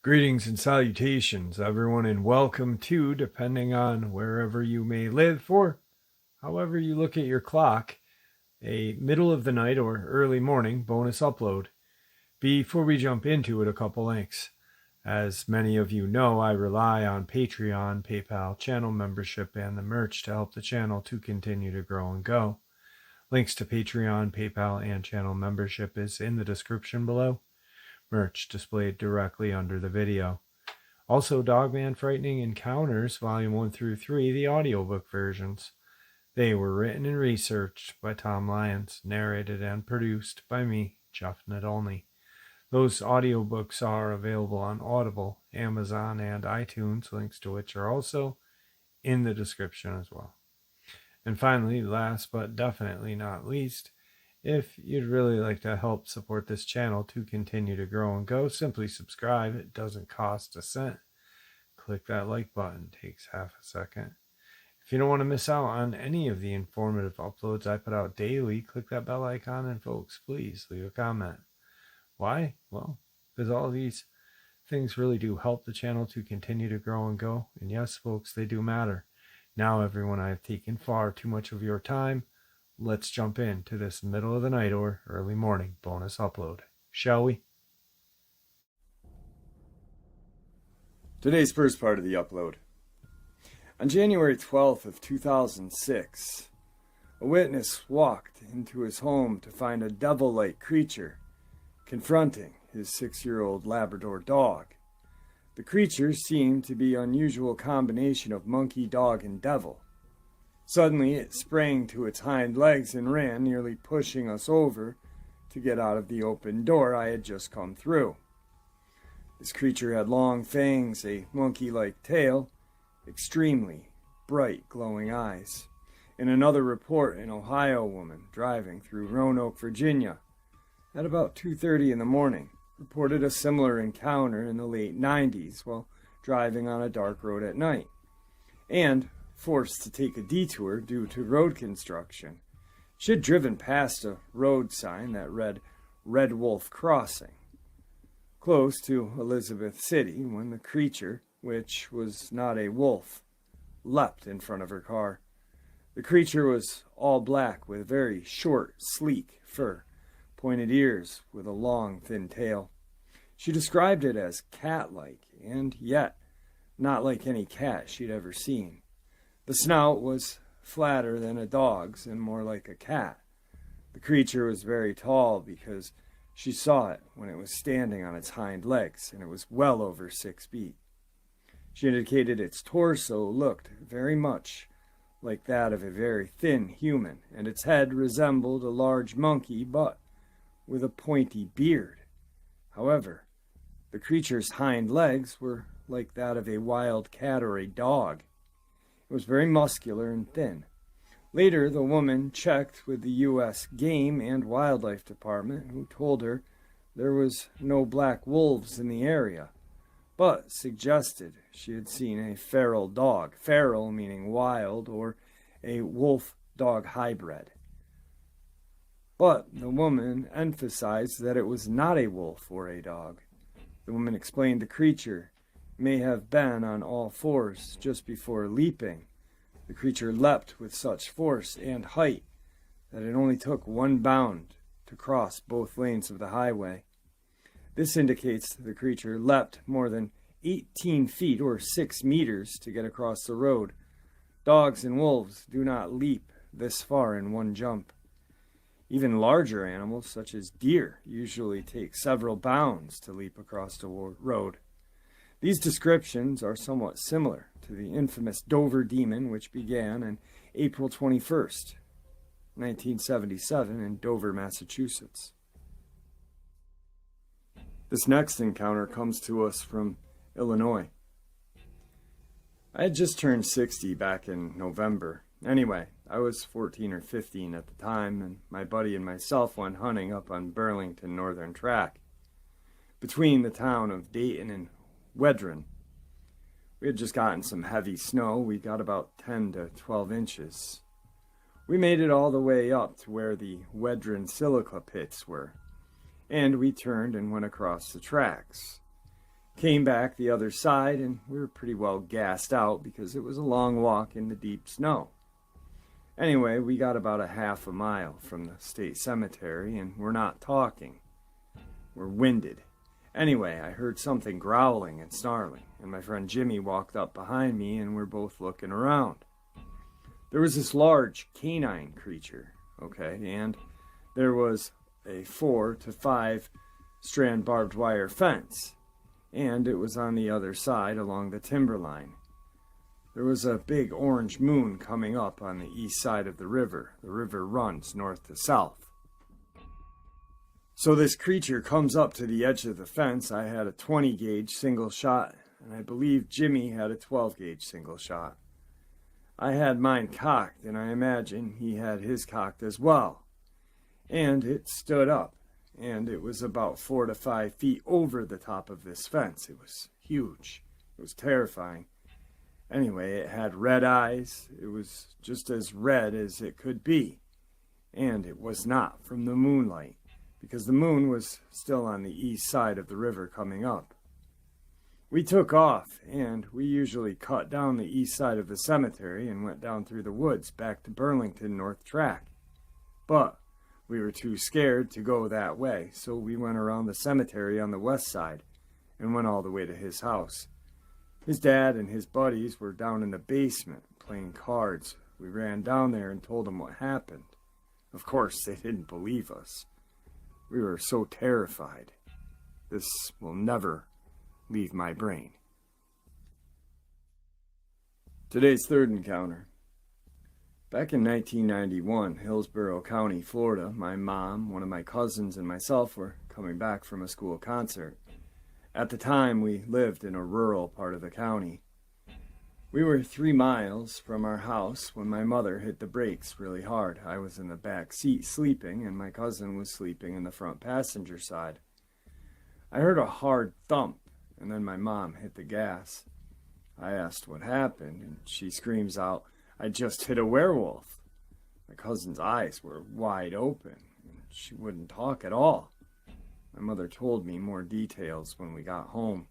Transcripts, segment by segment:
Greetings and salutations, everyone, and welcome to, depending on wherever you may live or however you look at your clock, a middle of the night or early morning bonus upload. Before we jump into it, a couple links. As many of you know, I rely on Patreon, PayPal, channel membership, and the merch to help the channel to continue to grow and go. Links to Patreon, PayPal, and channel membership is in the description below. Merch displayed directly under the video. Also, Dogman Frightening Encounters, Volume 1 through 3, the audiobook versions. They were written and researched by Tom Lyons, narrated and produced by me, Jeff Nadolny. Those audiobooks are available on Audible, Amazon, and iTunes, links to which are also in the description as well. And finally, last but definitely not least, if you'd really like to help support this channel to continue to grow and go, simply subscribe. It doesn't cost a cent. Click that like button. It takes half a second. If you don't want to miss out on any of the informative uploads I put out daily, click that bell icon, and folks, please leave a comment. Why? Well, because all these things really do help the channel to continue to grow and go. And yes, folks, they do matter. Now, everyone, I have taken far too much of your time. Let's jump into this middle of the night or early morning bonus upload, shall we? Today's first part of the upload. On January 12th of 2006, a witness walked into his home to find a devil-like creature confronting his 6-year-old Labrador dog. The creature seemed to be an unusual combination of monkey, dog, and devil. Suddenly, it sprang to its hind legs and ran, nearly pushing us over to get out of the open door I had just come through. This creature had long fangs, a monkey-like tail, extremely bright, glowing eyes. In another report, an Ohio woman driving through Roanoke, Virginia, at about 2:30 in the morning, reported a similar encounter in the late 90s while driving on a dark road at night, and forced to take a detour due to road construction. She had driven past a road sign that read Red Wolf Crossing, close to Elizabeth City, when the creature, which was not a wolf, leapt in front of her car. The creature was all black with very short, sleek fur, pointed ears with a long, thin tail. She described it as cat-like, and yet not like any cat she'd ever seen. The snout was flatter than a dog's and more like a cat. The creature was very tall because she saw it when it was standing on its hind legs, and it was well over 6 feet. She indicated its torso looked very much like that of a very thin human, and its head resembled a large monkey, but with a pointy beard. However, the creature's hind legs were like that of a wild cat or a dog. It was very muscular and thin. Later, the woman checked with the U.S. Game and Wildlife Department, who told her there was no black wolves in the area, but suggested she had seen a feral dog, feral meaning wild, or a wolf-dog hybrid. But the woman emphasized that it was not a wolf or a dog. The woman explained the creature may have been on all fours just before leaping. The creature leapt with such force and height that it only took one bound to cross both lanes of the highway. This indicates the creature leapt more than 18 feet or 6 meters to get across the road. Dogs and wolves do not leap this far in one jump. Even larger animals, such as deer, usually take several bounds to leap across the road. These descriptions are somewhat similar to the infamous Dover demon, which began on April 21st, 1977 in Dover, Massachusetts. This next encounter comes to us from Illinois. I had just turned 60 back in November. Anyway, I was 14 or 15 at the time, and my buddy and myself went hunting up on Burlington Northern Track, between the town of Dayton and Wedren. We had just gotten some heavy snow. We got about 10 to 12 inches. We made it all the way up to where the Wedren silica pits were, and we turned and went across the tracks. Came back the other side, and we were pretty well gassed out because it was a long walk in the deep snow. Anyway, we got about a half a mile from the state cemetery, and we're not talking. We're winded. Anyway, I heard something growling and snarling, and my friend Jimmy walked up behind me, and we're both looking around. There was this large canine creature, and there was a 4 to 5 strand barbed wire fence, and it was on the other side along the timberline. There was a big orange moon coming up on the east side of the river. The river runs north to south. So this creature comes up to the edge of the fence. I had a 20 gauge single shot, and I believe Jimmy had a 12 gauge single shot. I had mine cocked, and I imagine he had his cocked as well. And it stood up, and it was about 4 to 5 feet over the top of this fence. It was huge. It was terrifying. Anyway, it had red eyes. It was just as red as it could be. And it was not from the moonlight, because the moon was still on the east side of the river coming up. We took off, and we usually cut down the east side of the cemetery and went down through the woods back to Burlington North Track. But we were too scared to go that way, so we went around the cemetery on the west side and went all the way to his house. His dad and his buddies were down in the basement playing cards. We ran down there and told them what happened. Of course, they didn't believe us. We were so terrified. This will never leave my brain. Today's third encounter. Back in 1991, Hillsborough County, Florida, my mom, one of my cousins, and myself were coming back from a school concert. At the time, we lived in a rural part of the county. We were 3 miles from our house when my mother hit the brakes really hard. I was in the back seat sleeping, and my cousin was sleeping in the front passenger side. I heard a hard thump, and then my mom hit the gas. I asked what happened, and she screams out, "I just hit a werewolf." My cousin's eyes were wide open, and she wouldn't talk at all. My mother told me more details when we got home.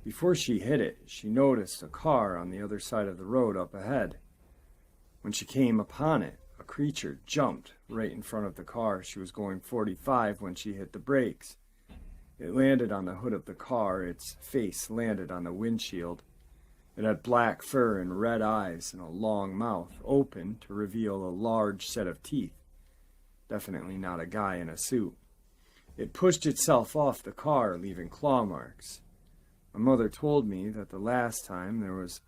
Before she hit it, she noticed a car on the other side of the road up ahead. When she came upon it, a creature jumped right in front of the car. She was going 45 when she hit the brakes. It landed on the hood of the car. Its face landed on the windshield. It had black fur and red eyes and a long mouth, open to reveal a large set of teeth. Definitely not a guy in a suit. It pushed itself off the car, leaving claw marks. My mother told me that the last time there was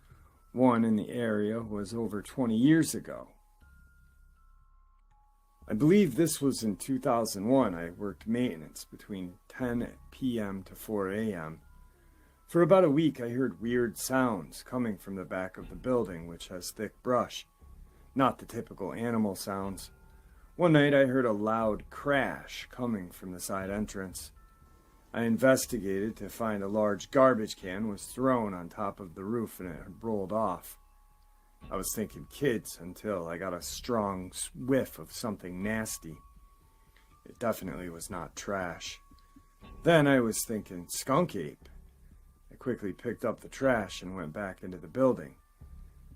one in the area was over 20 years ago. I believe this was in 2001. I worked maintenance between 10 p.m. to 4 a.m. For about a week, I heard weird sounds coming from the back of the building, which has thick brush. Not the typical animal sounds. One night, I heard a loud crash coming from the side entrance. I investigated to find a large garbage can was thrown on top of the roof and it had rolled off. I was thinking kids until I got a strong whiff of something nasty. It definitely was not trash. Then I was thinking skunk ape. I quickly picked up the trash and went back into the building.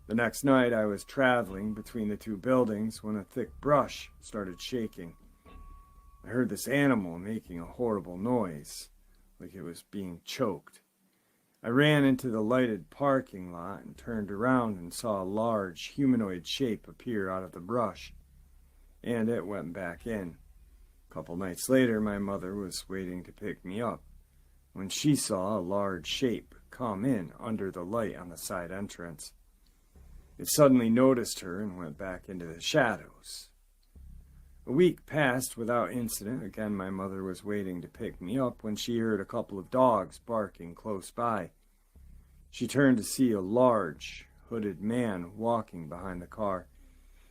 The next night I was traveling between the two buildings when a thick brush started shaking. I heard this animal making a horrible noise, like it was being choked. I ran into the lighted parking lot and turned around and saw a large humanoid shape appear out of the brush, and it went back in. A couple nights later, my mother was waiting to pick me up when she saw a large shape come in under the light on the side entrance. It suddenly noticed her and went back into the shadows. A week passed without incident. Again, my mother was waiting to pick me up when she heard a couple of dogs barking close by. She turned to see a large, hooded man walking behind the car.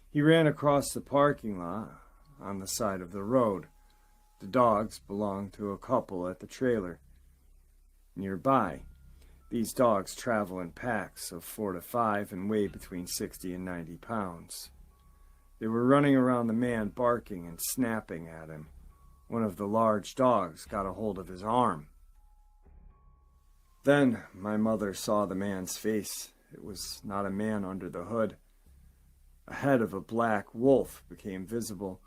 He ran across the parking lot on the side of the road. The dogs belonged to a couple at the trailer nearby. These dogs travel in packs of 4 to 5 and weigh between 60 and 90 pounds. They were running around the man, barking and snapping at him. One of the large dogs got a hold of his arm. Then my mother saw the man's face. It was not a man under the hood. A head of a black wolf became visible.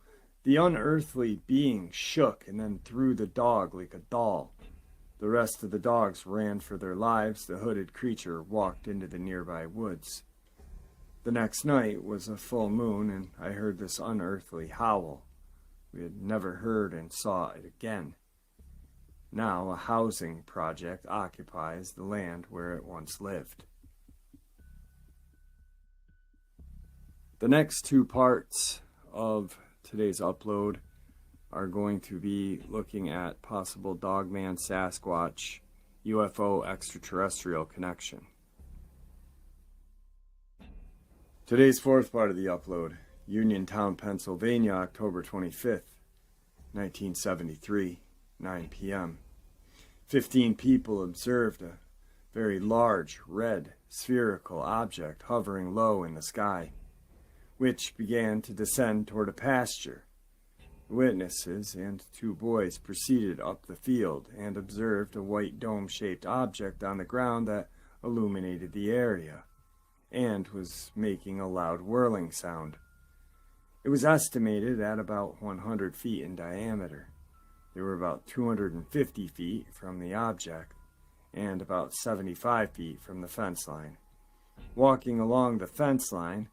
The unearthly being shook and then threw the dog like a doll. The rest of the dogs ran for their lives. The hooded creature walked into the nearby woods. The next night was a full moon, and I heard this unearthly howl. We had never heard and saw it again. Now a housing project occupies the land where it once lived. The next two parts of today's upload are going to be looking at possible Dogman Sasquatch UFO extraterrestrial connection. Today's fourth part of the upload, Uniontown, Pennsylvania, October 25th, 1973, 9 p.m. 15 people observed a very large, red, spherical object hovering low in the sky, which began to descend toward a pasture. Witnesses and two boys proceeded up the field and observed a white dome-shaped object on the ground that illuminated the area and was making a loud whirling sound. It was estimated at about 100 feet in diameter. They were about 250 feet from the object and about 75 feet from the fence line. Walking along the fence line,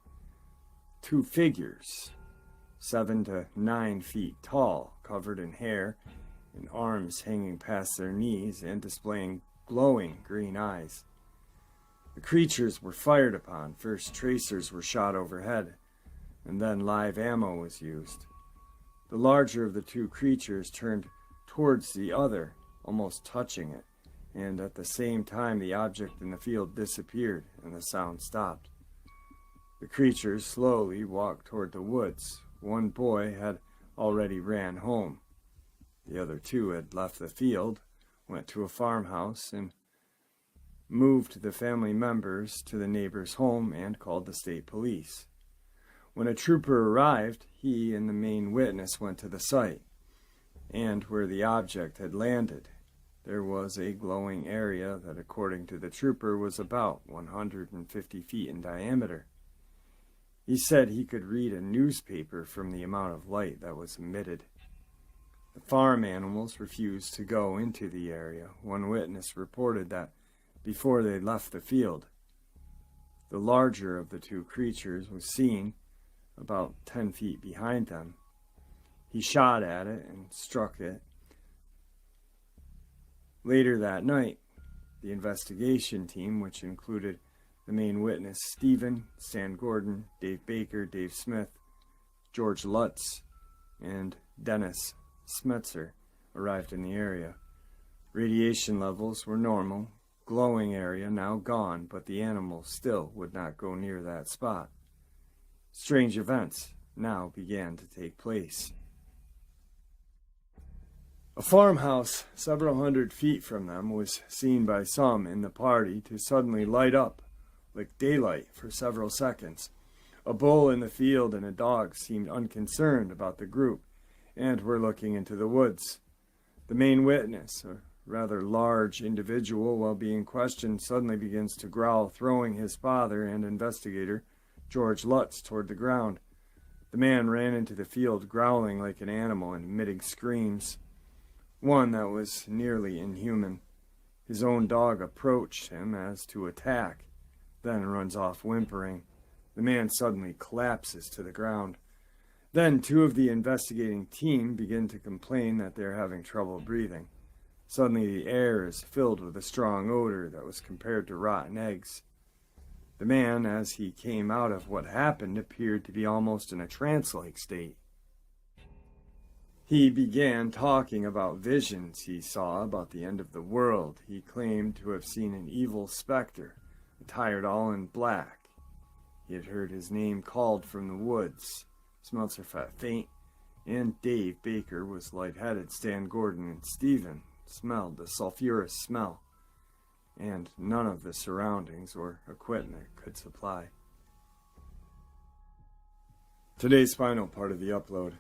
two figures, 7 to 9 feet tall, covered in hair and arms hanging past their knees and displaying glowing green eyes. The creatures were fired upon. First tracers were shot overhead, and then live ammo was used. The larger of the two creatures turned towards the other, almost touching it, and at the same time the object in the field disappeared and the sound stopped. The creatures slowly walked toward the woods. One boy had already ran home. The other two had left the field, went to a farmhouse, and moved the family members to the neighbor's home and called the state police. When a trooper arrived, he and the main witness went to the site, and where the object had landed, there was a glowing area that, according to the trooper, was about 150 feet in diameter. He said he could read a newspaper from the amount of light that was emitted. The farm animals refused to go into the area. One witness reported that before they left the field, the larger of the two creatures was seen about 10 feet behind them. He shot at it and struck it. Later that night, the investigation team, which included the main witness, Stephen, Stan Gordon, Dave Baker, Dave Smith, George Lutz, and Dennis Smetzer, arrived in the area. Radiation levels were normal, glowing area now gone, but the animals still would not go near that spot. Strange events now began to take place. A farmhouse several hundred feet from them was seen by some in the party to suddenly light up like daylight for several seconds. A bull in the field and a dog seemed unconcerned about the group and were looking into the woods. The main witness, a rather large individual, while being questioned, suddenly begins to growl, throwing his father and investigator, George Lutz, toward the ground. The man ran into the field, growling like an animal and emitting screams, one that was nearly inhuman. His own dog approached him as to attack, then runs off whimpering. The man suddenly collapses to the ground. Then two of the investigating team begin to complain that they're having trouble breathing. Suddenly the air is filled with a strong odor that was compared to rotten eggs. The man, as he came out of what happened, appeared to be almost in a trance-like state. He began talking about visions he saw about the end of the world. He claimed to have seen an evil specter, attired all in black. He had heard his name called from the woods. Smeltzer felt faint, and Dave Baker was lightheaded. Stan Gordon and Stephen smelled the sulfurous smell, and none of the surroundings or equipment could supply. Today's final part of the upload.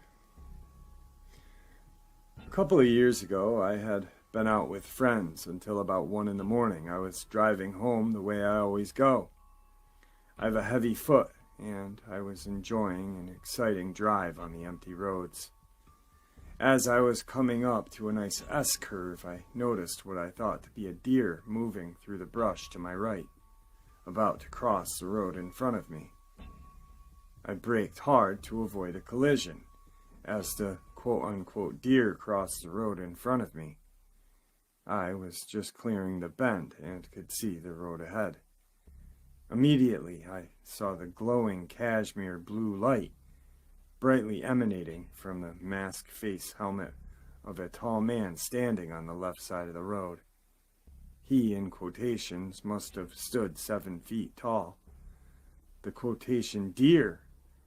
A couple of years ago, I had been out with friends until about 1 in the morning. I was driving home the way I always go. I have a heavy foot, and I was enjoying an exciting drive on the empty roads. As I was coming up to a nice S-curve, I noticed what I thought to be a deer moving through the brush to my right, about to cross the road in front of me. I braked hard to avoid a collision, as the quote-unquote deer crossed the road in front of me. I was just clearing the bend and could see the road ahead. Immediately, I saw the glowing cashmere blue light brightly emanating from the masked face helmet of a tall man standing on the left side of the road. He, in quotations, must have stood 7 feet tall. The quotation deer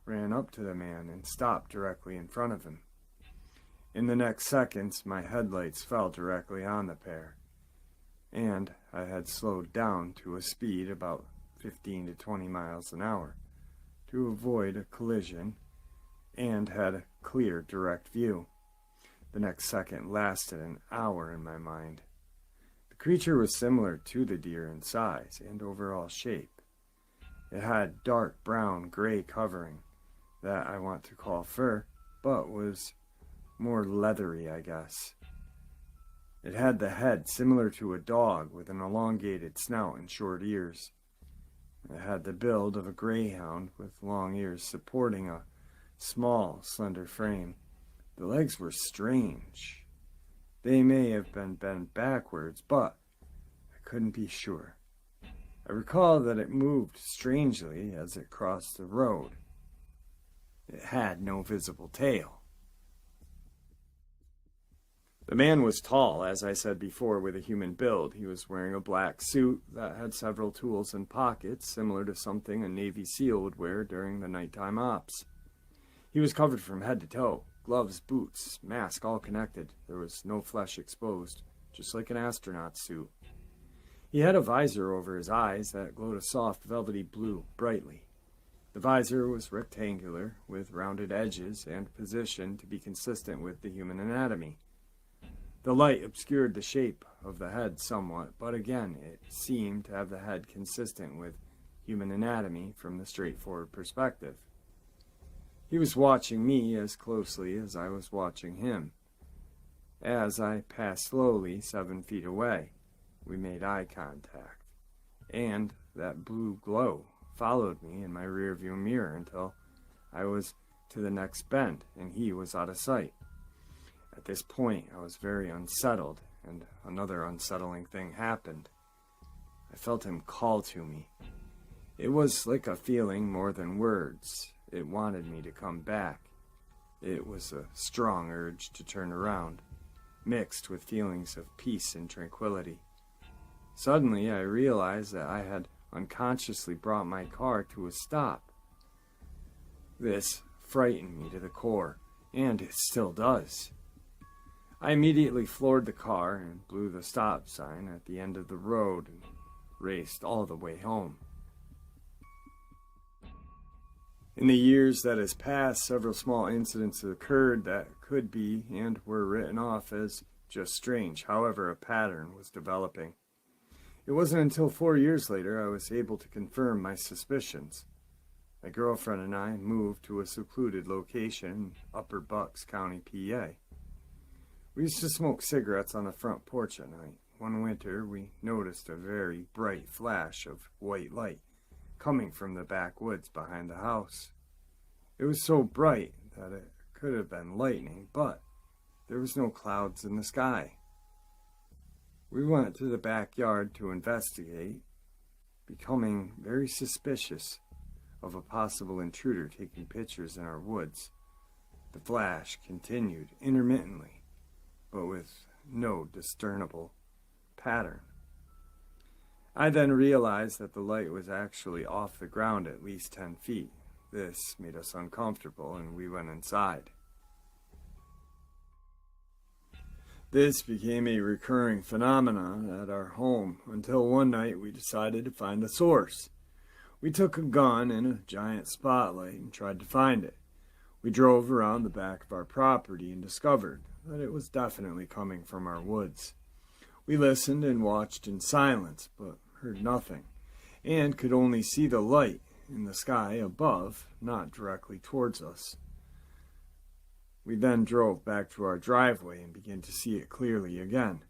ran up to the man and stopped directly in front of him. In the next seconds, my headlights fell directly on the pair, and I had slowed down to a speed about 15 to 20 miles an hour to avoid a collision and had a clear, direct view. The next second lasted an hour in my mind. The creature was similar to the deer in size and overall shape. It had dark brown-gray covering that I want to call fur, but was more leathery, I guess. It had the head similar to a dog with an elongated snout and short ears. It had the build of a greyhound with long ears supporting a small, slender frame. The legs were strange. They may have been bent backwards, but I couldn't be sure. I recall that it moved strangely as it crossed the road. It had no visible tail. The man was tall, as I said before, with a human build. He was wearing a black suit that had several tools and pockets, similar to something a Navy SEAL would wear during the nighttime ops. He was covered from head to toe, gloves, boots, mask, all connected. There was no flesh exposed, just like an astronaut's suit. He had a visor over his eyes that glowed a soft, velvety blue, brightly. The visor was rectangular, with rounded edges, and positioned to be consistent with the human anatomy. The light obscured the shape of the head somewhat, but again, it seemed to have the head consistent with human anatomy from the straightforward perspective. He was watching me as closely as I was watching him. As I passed slowly 7 feet away, we made eye contact, and that blue glow followed me in my rearview mirror until I was to the next bend and he was out of sight. At this point, I was very unsettled, and another unsettling thing happened. I felt him call to me. It was like a feeling more than words. It wanted me to come back. It was a strong urge to turn around, mixed with feelings of peace and tranquility. Suddenly, I realized that I had unconsciously brought my car to a stop. This frightened me to the core, and it still does. I immediately floored the car and blew the stop sign at the end of the road and raced all the way home. In the years that has passed, several small incidents have occurred that could be and were written off as just strange. However, a pattern was developing. It wasn't until 4 years later I was able to confirm my suspicions. My girlfriend and I moved to a secluded location in Upper Bucks County, PA. We used to smoke cigarettes on the front porch at night. One winter, we noticed a very bright flash of white light coming from the backwoods behind the house. It was so bright that it could have been lightning, but there was no clouds in the sky. We went to the backyard to investigate, becoming very suspicious of a possible intruder taking pictures in our woods. The flash continued intermittently, but with no discernible pattern. I then realized that the light was actually off the ground at least 10 feet. This made us uncomfortable, and we went inside. This became a recurring phenomenon at our home until one night we decided to find the source. We took a gun and a giant spotlight and tried to find it. We drove around the back of our property and discovered that it was definitely coming from our woods. We listened and watched in silence, but heard nothing, and could only see the light in the sky above, not directly towards us. We then drove back to our driveway and began to see it clearly again.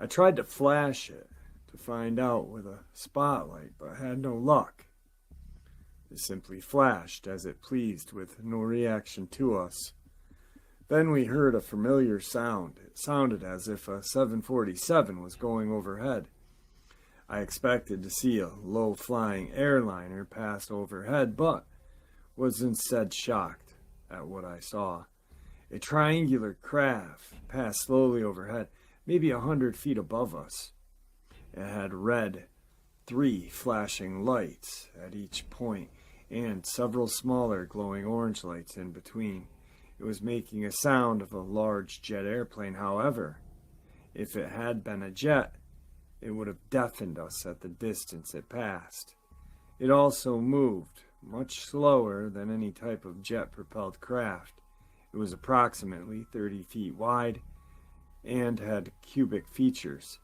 I tried to flash it to find out with a spotlight, but had no luck. It simply flashed as it pleased with no reaction to us. Then we heard a familiar sound. It sounded as if a 747 was going overhead. I expected to see a low-flying airliner pass overhead, but was instead shocked at what I saw. A triangular craft passed slowly overhead, maybe 100 feet above us. It had three flashing lights at each point, and several smaller glowing orange lights in between. It was making a sound of a large jet airplane. However, if it had been a jet, it would have deafened us at the distance it passed. It also moved much slower than any type of jet-propelled craft. It was approximately 30 feet wide and had cubic features.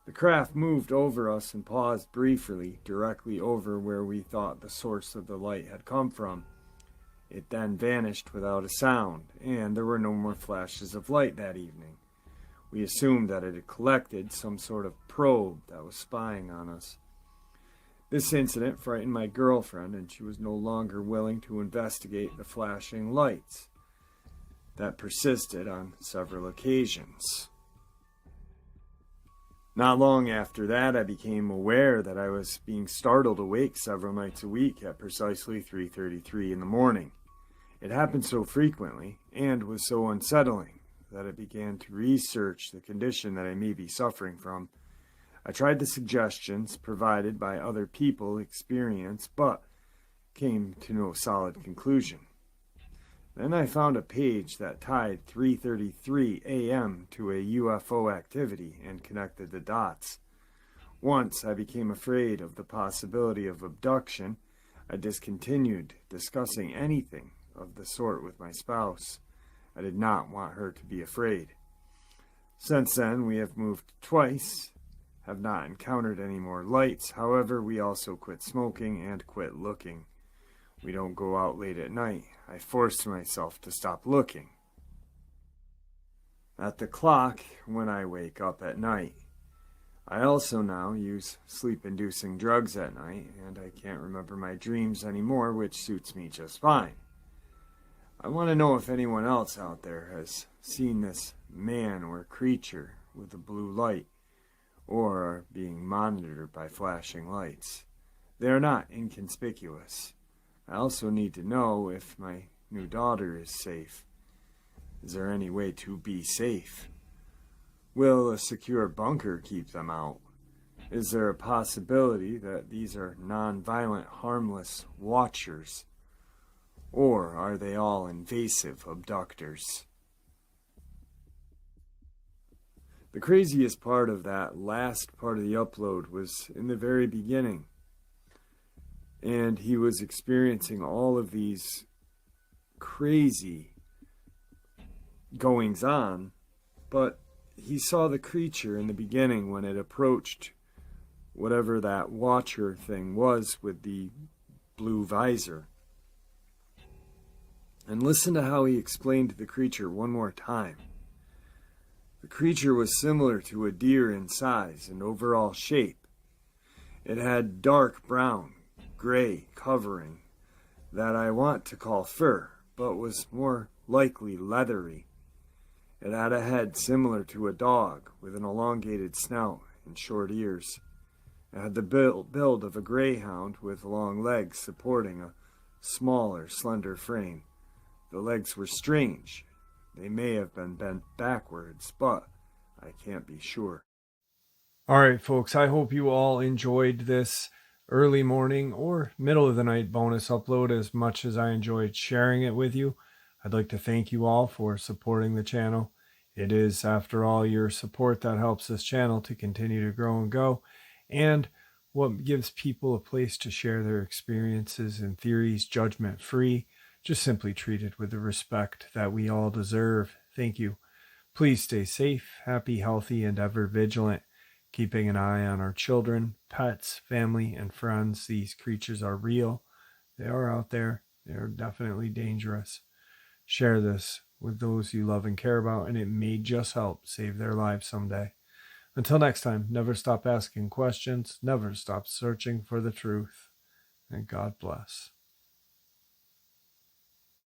The craft moved over us and paused briefly directly over where we thought the source of the light had come from. It then vanished without a sound, and there were no more flashes of light that evening. We assumed that it had collected some sort of probe that was spying on us. This incident frightened my girlfriend, and she was no longer willing to investigate the flashing lights that persisted on several occasions. Not long after that, I became aware that I was being startled awake several nights a week at precisely 3:33 in the morning. It happened so frequently and was so unsettling that I began to research the condition that I may be suffering from. I tried the suggestions provided by other people experience, but came to no solid conclusion. Then I found a page that tied 3:33 a.m. to a UFO activity and connected the dots. Once I became afraid of the possibility of abduction, I discontinued discussing anything of the sort with my spouse. I did not want her to be afraid. Since then, we have moved twice, have not encountered any more lights. However, we also quit smoking and quit looking. We don't go out late at night. I forced myself to stop looking at the clock when I wake up at night. I also now use sleep-inducing drugs at night, and I can't remember my dreams anymore, which suits me just fine. I want to know if anyone else out there has seen this man or creature with a blue light, or are being monitored by flashing lights. They are not inconspicuous. I also need to know if my new daughter is safe. Is there any way to be safe? Will a secure bunker keep them out? Is there a possibility that these are non-violent, harmless watchers? Or are they all invasive abductors? The craziest part of that last part of the upload was in the very beginning. And he was experiencing all of these crazy goings on, but he saw the creature in the beginning when it approached whatever that watcher thing was with the blue visor. And listen to how he explained the creature one more time. The creature was similar to a deer in size and overall shape. It had dark brown, gray covering that I want to call fur, but was more likely leathery. It had a head similar to a dog with an elongated snout and short ears. It had the build of a greyhound with long legs supporting a smaller, slender frame. The legs were strange. They may have been bent backwards, but I can't be sure. All right, folks, I hope you all enjoyed this early morning or middle of the night bonus upload as much as I enjoyed sharing it with you. I'd like to thank you all for supporting the channel. It is, after all, your support that helps this channel to continue to grow and go, and what gives people a place to share their experiences and theories judgment-free, just simply treated with the respect that we all deserve. Thank you. Please stay safe, happy, healthy, and ever vigilant, keeping an eye on our children, pets, family, and friends. These creatures are real. They are out there. They are definitely dangerous. Share this with those you love and care about, and it may just help save their lives someday. Until next time, never stop asking questions, never stop searching for the truth, and God bless.